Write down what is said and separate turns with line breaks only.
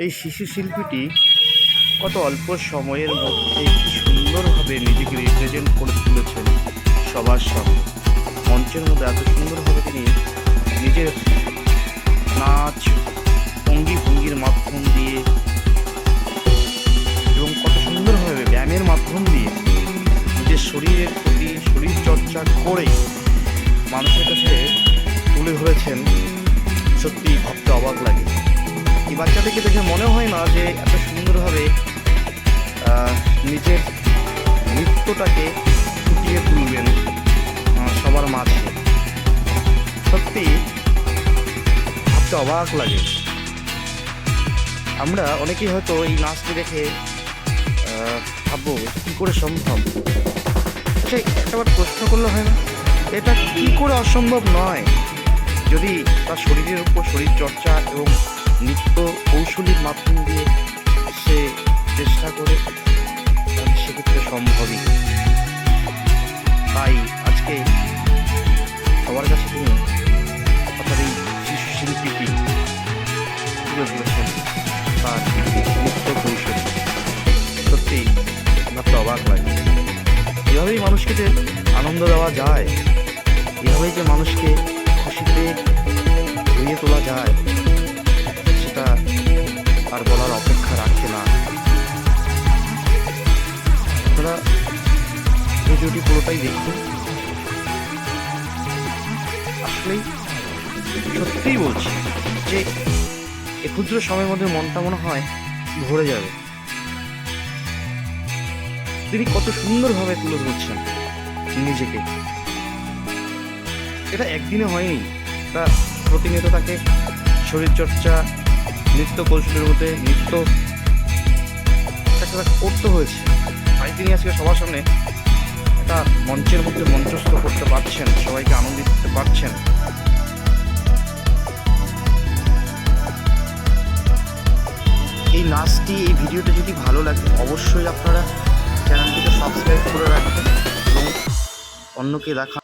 এই শিশু শিল্পীটি কত অল্প সময়ের মধ্যে কি সুন্দরভাবে নিজেকে রিপ্রেজেন্ট করে তুলেছেন সবার সামনে। মঞ্চের মধ্যে এত সুন্দরভাবে তিনি নিজের নাচ অঙ্গি ভঙ্গির মাধ্যম দিয়ে এবং কত সুন্দরভাবে ব্যায়ামের মাধ্যম দিয়ে নিজের শরীরের প্রতি শরীরচর্চা করে মানুষের কাছে তুলে ধরেছেন। সত্যি ভাবতে অবাক লাগে। এই বাচ্চাটাকে দেখে মনে হয় না যে এত সুন্দরভাবে নিজের নৃত্যটাকে ফুটিয়ে তুলবেন সবার মাঝে। সত্যি ভাবতে অবাক লাগে। আমরা অনেকেই হয়তো এই নাচটি দেখে ভাববো কী করে সম্ভব। আচ্ছা, একটাবার প্রশ্ন করলে হয় না, এটা কী করে অসম্ভব নয়? যদি তার শরীরের উপর শরীরচর্চা এবং নৃত্য কৌশলীর মাধ্যম দিয়ে সে চেষ্টা করে, তাহলে সেক্ষেত্রে সম্ভবই। তাই আজকে সবার কাছে তিনি অর্থাৎ এই শিশু শিল্পীটি তুলে ধরেছেন তার নৃত্য কৌশল। সত্যি ভাবতে অবাক লাগে। এভাবেই মানুষকে যে আনন্দ দেওয়া যায়, এভাবেই যে মানুষকে খুশিতে ধুয়ে তোলা যায়, সেটা আর বলার অপেক্ষা রাখে না। আপনারা ভিডিওটি পুরোটাই দেখুন। আসলেই সত্যিই বলছি যে এ ক্ষুদ্র সময়ের মধ্যে মনটা মনে হয় ভরে যাবে। তিনি কত সুন্দরভাবে তুলে ধরছেন নিজেকে। এটা একদিনে হয়নি, তা প্রতিনিয়ত তাকে শরীরচর্চা নৃত্য কৌশলের মধ্যে নৃত্য করতে হয়েছে। তাই তিনি আজকে সবার সামনে একটা মঞ্চের মধ্যে মঞ্চস্থ করতে পারছেন, সবাইকে আনন্দিত করতে পারছেন। এই নাচটি, এই ভিডিওটা যদি ভালো লাগে অবশ্যই আপনারা চ্যানেলটিকে সাবস্ক্রাইব করে রাখবেন এবং অন্যকে দেখা